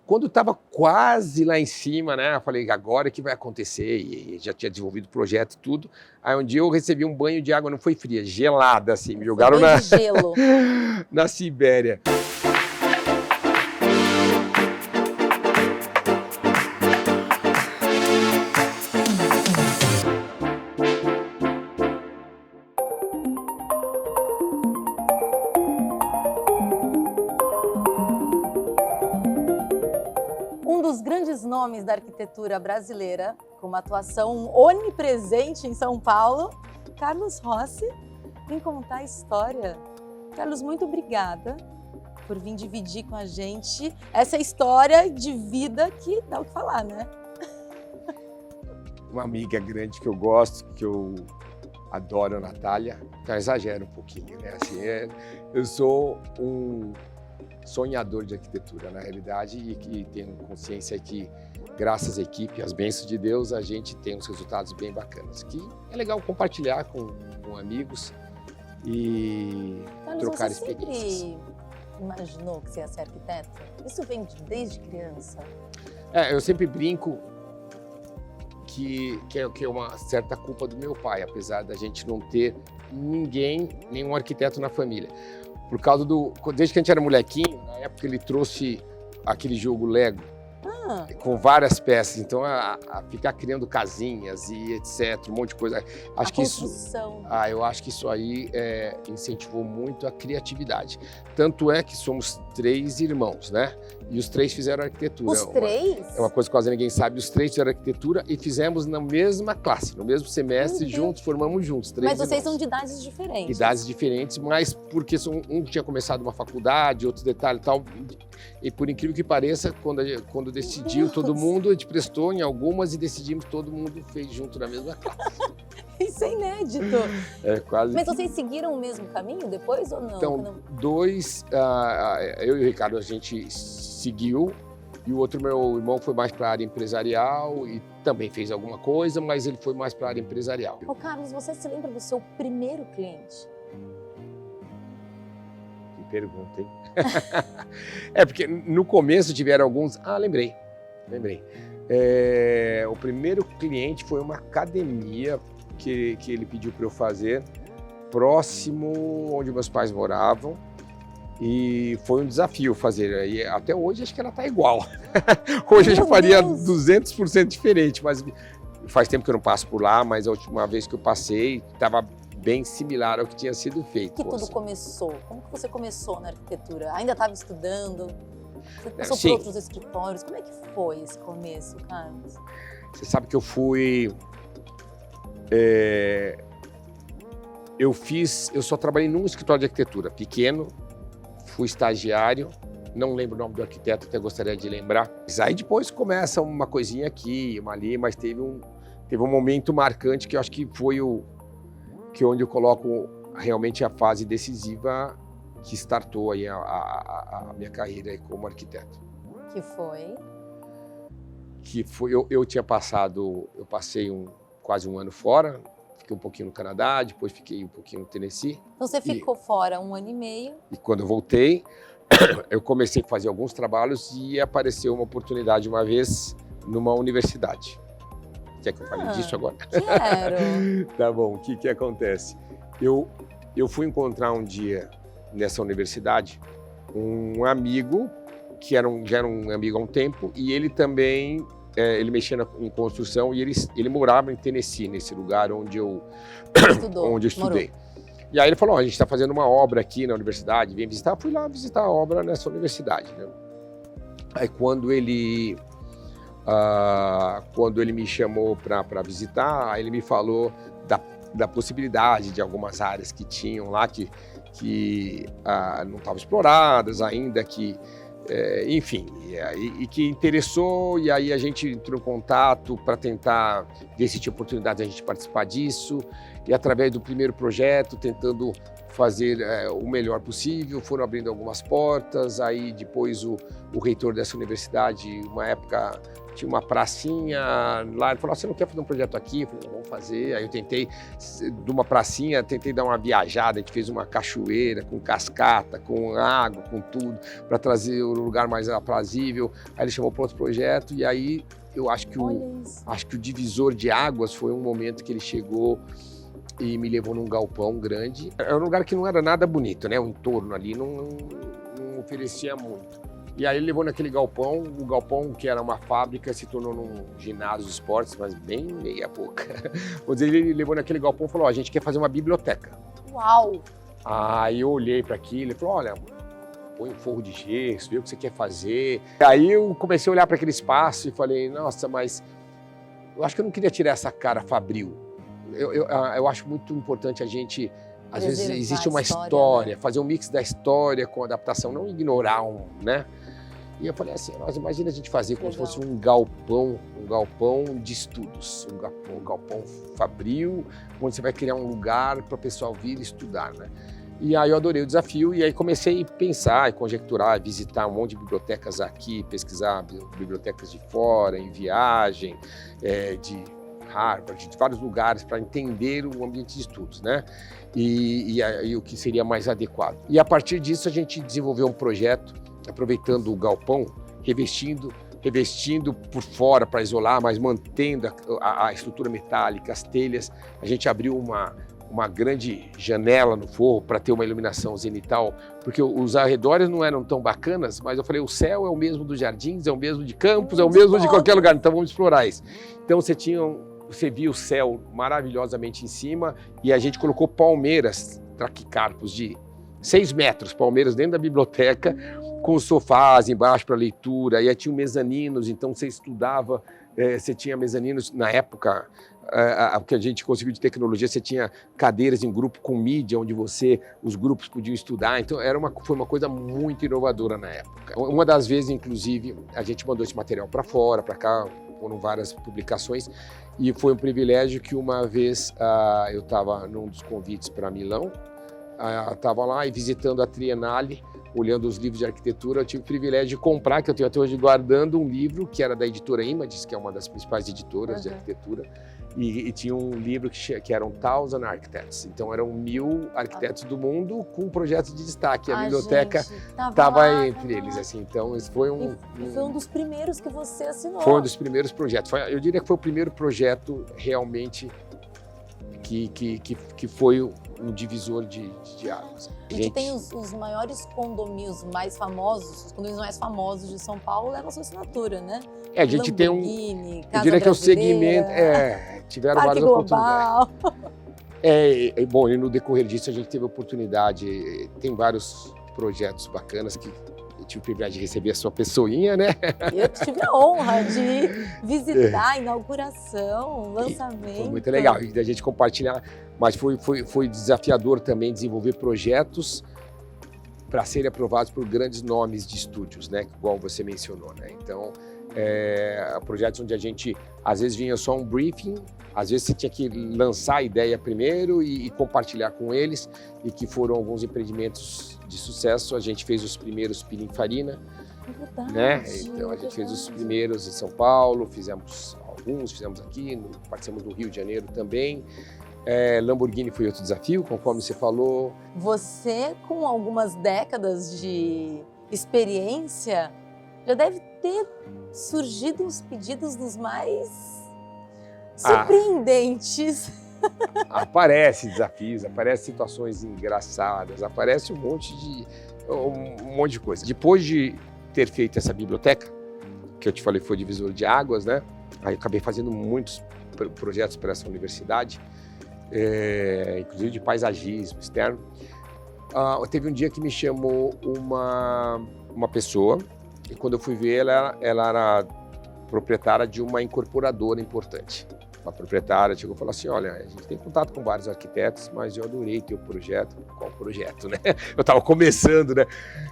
Quando estava quase lá em cima, né? Eu falei, agora que vai acontecer, e já tinha desenvolvido o projeto e tudo. Aí um dia eu recebi um banho de água, não foi fria, gelada, assim, me jogaram Banho de gelo. na Sibéria. Um dos grandes nomes da arquitetura brasileira, com uma atuação onipresente em São Paulo, Carlos Rossi, vem contar a história. Carlos, muito obrigada por vir dividir com a gente essa história de vida que dá o que falar, né? Uma amiga grande que eu gosto, que eu adoro, a Natália, então exagero um pouquinho, né? Assim, eu sou um sonhador de arquitetura, na realidade, e que tenho consciência que, graças à equipe, às bênçãos de Deus, a gente tem uns resultados bem bacanas, que é legal compartilhar com amigos e Carlos, trocar você experiências. sempre imaginou que você ia ser arquiteto? Isso vem desde criança? Eu sempre brinco que é uma certa culpa do meu pai, apesar da gente não ter nenhum arquiteto na família. Por causa desde que a gente era molequinho, na época ele trouxe aquele jogo Lego, com várias peças, então a ficar criando casinhas e etc, um monte de coisa. Acho que construção. eu acho que isso aí incentivou muito a criatividade. Tanto é que somos 3 irmãos, né? E os 3 fizeram arquitetura. Os 3? É uma coisa que quase ninguém sabe. Os 3 fizeram arquitetura e fizemos na mesma classe, no mesmo semestre, juntos, formamos juntos. 3 Mas vocês irmãos. são de idades diferentes. Idades diferentes, mas porque um tinha começado uma faculdade, outro detalhe e tal. E por incrível que pareça, quando decidiu todo mundo, a gente prestou em algumas e decidimos, todo mundo fez junto na mesma classe. Isso é inédito. Quase. Mas vocês seguiram o mesmo caminho depois ou não? Então, 2, eu e o Ricardo, a gente seguiu, e o outro, meu irmão, foi mais para a área empresarial e também fez alguma coisa, mas ele foi mais para a área empresarial. Ô Carlos, você se lembra do seu primeiro cliente? Que pergunta, hein? Porque no começo tiveram alguns... lembrei. O primeiro cliente foi uma academia que ele pediu para eu fazer, próximo onde meus pais moravam, e foi um desafio fazer. E até hoje acho que ela está igual. Hoje eu já faria 200% diferente, mas faz tempo que eu não passo por lá, mas a última vez que eu passei estava bem similar ao que tinha sido feito. Que tudo começou? Como que você começou na arquitetura? Ainda estava estudando? Você passou Sim. por outros escritórios? Como é que foi esse começo, Carlos? Você sabe que eu fui... Eu só trabalhei num escritório de arquitetura pequeno, fui estagiário, não lembro o nome do arquiteto, até gostaria de lembrar. Mas aí depois começa uma coisinha aqui, uma ali, mas teve um momento marcante que eu acho que foi onde eu coloco realmente a fase decisiva que startou aí a minha carreira aí como arquiteto. Que foi? Eu passei quase um ano fora, fiquei um pouquinho no Canadá, depois fiquei um pouquinho no Tennessee. Então você ficou fora 1 ano e meio. E quando eu voltei, eu comecei a fazer alguns trabalhos e apareceu uma oportunidade uma vez numa universidade. Quer que eu fale disso agora? Quero! Tá bom, o que acontece? Eu fui encontrar um dia nessa universidade um amigo que já era um amigo há um tempo, e ele também ele mexia em construção e ele morava em Tennessee, nesse lugar onde eu estudei. Morou. E aí ele falou, a gente está fazendo uma obra aqui na universidade, vem visitar. Eu fui lá visitar a obra nessa universidade, né? Aí quando ele me chamou para visitar, aí ele me falou da possibilidade de algumas áreas que tinham lá que não estavam exploradas ainda, enfim, e que interessou, e aí a gente entrou em contato para tentar ver se tinha oportunidade de a gente participar disso, e através do primeiro projeto, tentando fazer o melhor possível, foram abrindo algumas portas. Aí depois o reitor dessa universidade, uma época, tinha uma pracinha lá, ele falou, você não quer fazer um projeto aqui? Eu falei, vamos fazer. Aí eu tentei, de uma pracinha, tentei dar uma viajada, a gente fez uma cachoeira com cascata, com água, com tudo, para trazer o lugar mais aprazível. Aí ele chamou para outro projeto e aí eu acho que o divisor de águas foi um momento que ele chegou e me levou num galpão grande. Era um lugar que não era nada bonito, né? O entorno ali não oferecia muito. E aí ele levou naquele galpão, o galpão que era uma fábrica se tornou num ginásio de esportes, mas bem meia boca. Mas ele levou naquele galpão e falou, a gente quer fazer uma biblioteca. Uau! Aí eu olhei para aquilo e falou, olha, põe um forro de gesso, vê o que você quer fazer. Aí eu comecei a olhar para aquele espaço e falei, nossa, mas eu acho que eu não queria tirar essa cara fabril. Eu acho muito importante a gente, às vezes existe uma história, né? Fazer um mix da história com a adaptação, não ignorar né? E eu falei assim, nossa, imagina a gente fazer como se fosse um galpão de estudos, um galpão fabril, onde você vai criar um lugar para o pessoal vir estudar, né? E aí eu adorei o desafio e aí comecei a pensar e conjecturar, visitar um monte de bibliotecas aqui, pesquisar bibliotecas de fora, em viagem, de Harvard, de vários lugares para entender o ambiente de estudos, né? E o que seria mais adequado. E a partir disso a gente desenvolveu um projeto, aproveitando o galpão, revestindo por fora para isolar, mas mantendo a estrutura metálica, as telhas. A gente abriu uma grande janela no forro para ter uma iluminação zenital, porque os arredores não eram tão bacanas, mas eu falei, o céu é o mesmo dos jardins, é o mesmo de Campos, é o mesmo de qualquer lugar, então vamos explorar isso. Então você via o céu maravilhosamente em cima e a gente colocou palmeiras, traquicarpos de 6 metros, palmeiras dentro da biblioteca, com sofás embaixo para leitura, e aí tinha mezaninos, então você estudava, você tinha mezaninos na época, o que a gente conseguiu de tecnologia, você tinha cadeiras em grupo com mídia, onde os grupos podiam estudar, então foi uma coisa muito inovadora na época. Uma das vezes, inclusive, a gente mandou esse material para fora, para cá, foram várias publicações, e foi um privilégio que uma vez eu estava num dos convites para Milão, estava lá e visitando a Triennale, olhando os livros de arquitetura, eu tive o privilégio de comprar, que eu tenho até hoje guardando, um livro que era da editora Images, que é uma das principais editoras de arquitetura, e tinha um livro que eram 1,000 Architects, então eram 1.000 arquitetos do mundo com projetos de destaque. A biblioteca estava entre eles, assim, então esse foi foi um dos primeiros que você assinou. Foi um dos primeiros projetos, eu diria que foi o primeiro projeto realmente que foi um divisor de águas. A gente tem os maiores condomínios mais famosos, os condomínios mais famosos de São Paulo levam a sua assinatura, né? A gente tem eu diria que é o segmento, tiveram Parque várias Global. oportunidades. Bom, e no decorrer disso a gente teve a oportunidade, tem vários projetos bacanas que eu tive o privilégio de receber a sua pessoinha, né? Eu tive a honra de visitar a inauguração, o lançamento. Foi muito legal, e a gente compartilhar, mas foi desafiador também desenvolver projetos para serem aprovados por grandes nomes de estúdios, né? Igual você mencionou, né? Então, projetos onde a gente, às vezes, vinha só um briefing, às vezes você tinha que lançar a ideia primeiro e compartilhar com eles, e que foram alguns empreendimentos de sucesso. A gente fez os primeiros Pininfarina, né? Então a gente fez os primeiros em São Paulo, fizemos aqui, participamos do Rio de Janeiro também. Lamborghini foi outro desafio, conforme você falou. Você, com algumas décadas de experiência, já deve ter surgido uns pedidos dos mais surpreendentes. Aparecem desafios, aparecem situações engraçadas, aparece um monte de coisa. Depois de ter feito essa biblioteca, que eu te falei foi divisor de águas, né? Aí eu acabei fazendo muitos projetos para essa universidade, inclusive de paisagismo externo. Teve um dia que me chamou uma pessoa, e quando eu fui ver ela era proprietária de uma incorporadora importante. Uma proprietária chegou e falou assim, olha, a gente tem contato com vários arquitetos, mas eu adorei teu projeto. Qual projeto, né? Eu estava começando, né?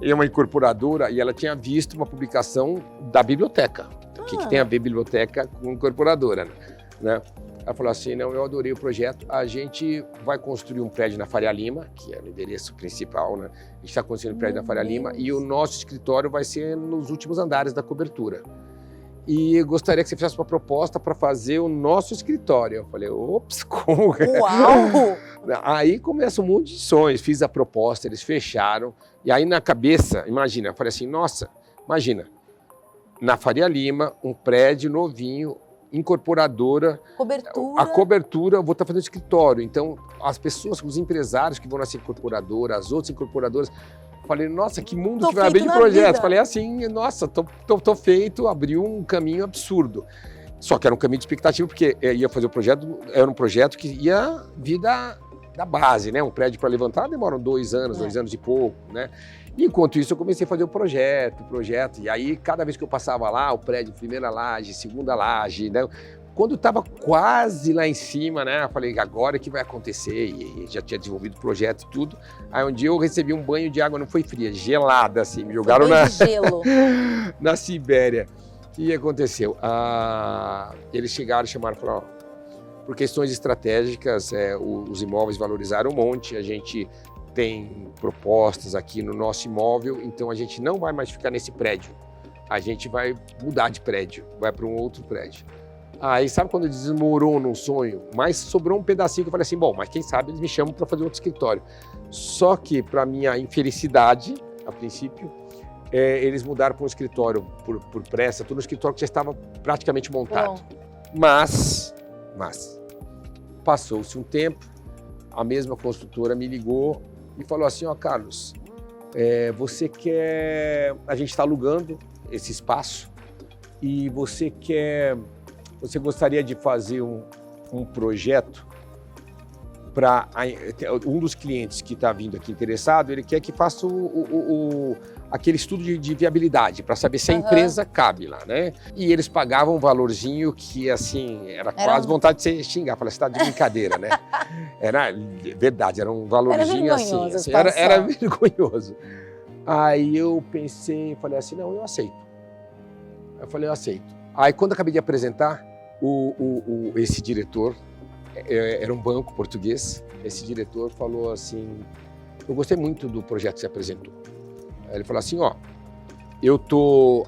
E uma incorporadora, e ela tinha visto uma publicação da biblioteca. O que tem a ver biblioteca com incorporadora, né? Ela falou assim, não, eu adorei o projeto, a gente vai construir um prédio na Faria Lima, que é o endereço principal, né? A gente está construindo um prédio na Faria Lima, e o nosso escritório vai ser nos últimos andares da cobertura. e eu gostaria que você fizesse uma proposta para fazer o nosso escritório. Eu falei, ops, como? Uau! Aí começa um monte de sonhos, fiz a proposta, eles fecharam, e aí na cabeça, imagina, eu falei assim, nossa, imagina, na Faria Lima, um prédio novinho, incorporadora, Cobertura. a cobertura, eu vou estar fazendo escritório, então as pessoas, os empresários que vão nessa incorporadora, as outras incorporadoras, falei, nossa, que mundo Tô que vai abrir de feito na projetos. vida. Falei assim, nossa, tô feito, abriu um caminho absurdo. Só que era um caminho de expectativa, porque ia fazer o projeto, era um projeto que ia vir da base, né? Um prédio para levantar demora 2 anos, 2 anos e pouco, né? E enquanto isso eu comecei a fazer o projeto, e aí cada vez que eu passava lá, o prédio, primeira laje, segunda laje, né? Quando estava quase lá em cima, né? Eu falei, agora que vai acontecer, e já tinha desenvolvido o projeto e tudo. Aí um dia eu recebi um banho de água, não foi fria, gelada, assim, me jogaram Banho de gelo. na Sibéria. O que aconteceu? Eles chegaram e chamaram e falaram, por questões estratégicas, os imóveis valorizaram um monte, a gente tem propostas aqui no nosso imóvel, então a gente não vai mais ficar nesse prédio, a gente vai mudar de prédio, vai para um outro prédio. Aí sabe quando desmorona um sonho? Mas sobrou um pedacinho que eu falei assim, bom, mas quem sabe eles me chamam para fazer outro escritório. Só que, para minha infelicidade, a princípio, eles mudaram para um escritório por pressa, tudo no escritório que já estava praticamente montado. Bom. Mas, passou-se um tempo, a mesma construtora me ligou e falou assim, ó, Carlos, você quer... A gente está alugando esse espaço e você gostaria de fazer um projeto para um dos clientes que está vindo aqui interessado, ele quer que faça aquele estudo de viabilidade para saber se a empresa cabe lá, né? E eles pagavam um valorzinho que, assim, era quase vontade de você xingar. Falei, você está de brincadeira, né? Era verdade, era um valorzinho assim. Era vergonhoso. Aí eu pensei, falei assim, não, eu aceito. Eu falei, eu aceito. Aí quando eu acabei de apresentar, esse diretor, era um banco português, esse diretor falou assim, eu gostei muito do projeto que você apresentou. Aí ele falou assim, ó,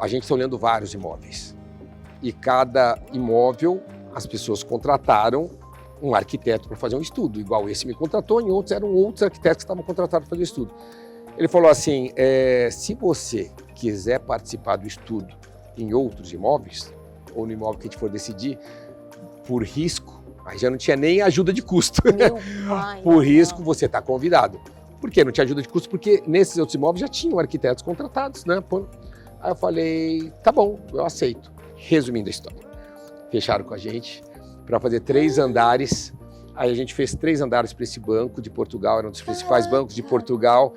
a gente está olhando vários imóveis e cada imóvel as pessoas contrataram um arquiteto para fazer um estudo, igual esse me contratou, em outros eram outros arquitetos que estavam contratados para fazer o estudo. Ele falou assim, se você quiser participar do estudo em outros imóveis, ou no imóvel que a gente for decidir, por risco, aí já não tinha nem ajuda de custo. Por risco, você está convidado. Por que não tinha ajuda de custo? Porque nesses outros imóveis já tinham arquitetos contratados, né? Aí eu falei, tá bom, eu aceito. Resumindo a história, fecharam com a gente para fazer 3 andares. Aí a gente fez 3 andares para esse banco de Portugal, era um dos principais bancos de Portugal.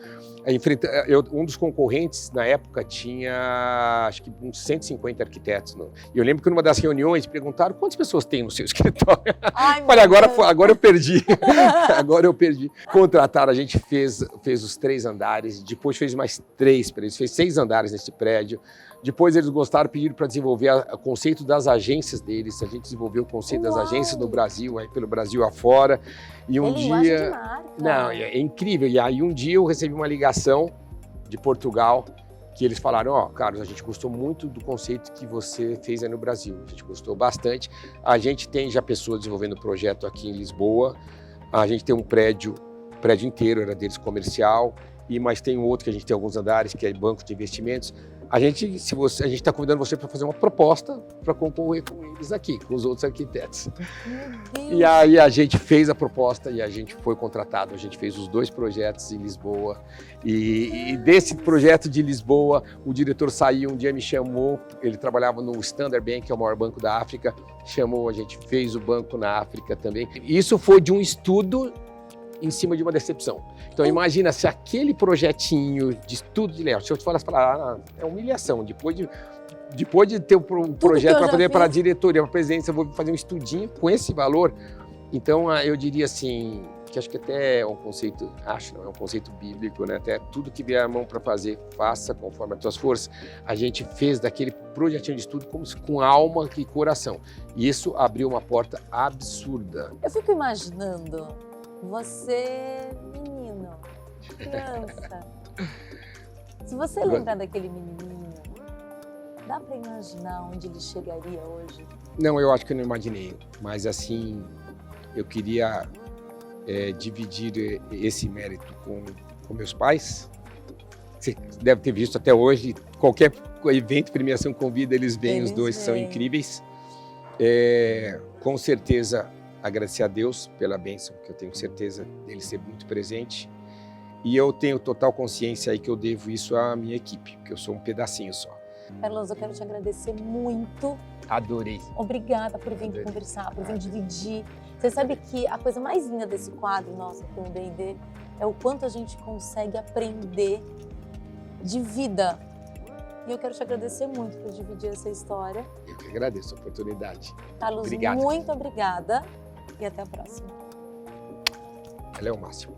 Um dos concorrentes, na época, tinha acho que uns 150 arquitetos. E eu lembro que numa das reuniões perguntaram quantas pessoas tem no seu escritório. Ai, falei, agora eu perdi. Agora eu perdi. Contrataram, a gente fez os 3 andares, depois fez mais 3 para eles, fez 6 andares nesse prédio. Depois eles gostaram, pediram para desenvolver o conceito das agências deles. A gente desenvolveu o conceito das agências no Brasil, aí pelo Brasil afora. E um dia... de marca. Não, é incrível. E aí um dia eu recebi uma ligação de Portugal que eles falaram, ó, Carlos, a gente gostou muito do conceito que você fez aí no Brasil. A gente gostou bastante. A gente tem já pessoas desenvolvendo projeto aqui em Lisboa. A gente tem um prédio inteiro, era deles comercial. Mas tem um outro que a gente tem alguns andares, que é banco de investimentos. A gente está convidando você para fazer uma proposta para concorrer com eles aqui, com os outros arquitetos. E aí a gente fez a proposta e a gente foi contratado. A gente fez os 2 projetos em Lisboa. E desse projeto de Lisboa, o diretor saiu, um dia me chamou, ele trabalhava no Standard Bank, que é o maior banco da África, chamou, a gente fez o banco na África também. Isso foi de um estudo em cima de uma decepção. Então imagina se aquele projetinho de estudo de layout, se eu te falasse, é humilhação, depois de ter um projeto para fazer para a diretoria, para a presidência, eu vou fazer um estudinho com esse valor. Então eu diria assim, que acho que até é um conceito, é um conceito bíblico, né? Até tudo que vier a mão para fazer, faça conforme as tuas forças. A gente fez daquele projetinho de estudo como se com alma e coração. E isso abriu uma porta absurda. Eu fico imaginando você, menino, criança. Se você lembrar daquele menininho, Dá para imaginar onde ele chegaria hoje? Não, eu acho que eu não imaginei, mas assim, eu queria dividir esse mérito com meus pais. Você deve ter visto até hoje, qualquer evento, premiação, convida, eles vêm, os dois são incríveis. Com certeza, agradecer a Deus pela bênção, que eu tenho certeza dele ser muito presente. E eu tenho total consciência aí que eu devo isso à minha equipe, porque eu sou um pedacinho só. Carlos, eu quero te agradecer muito. Adorei. Obrigada por vir conversar, por vir dividir. Você sabe que a coisa mais linda desse quadro nosso aqui no D&D é o quanto a gente consegue aprender de vida. E eu quero te agradecer muito por dividir essa história. Eu que agradeço a oportunidade. Carlos, Obrigado. muito obrigada e até a próxima. Ela é o máximo.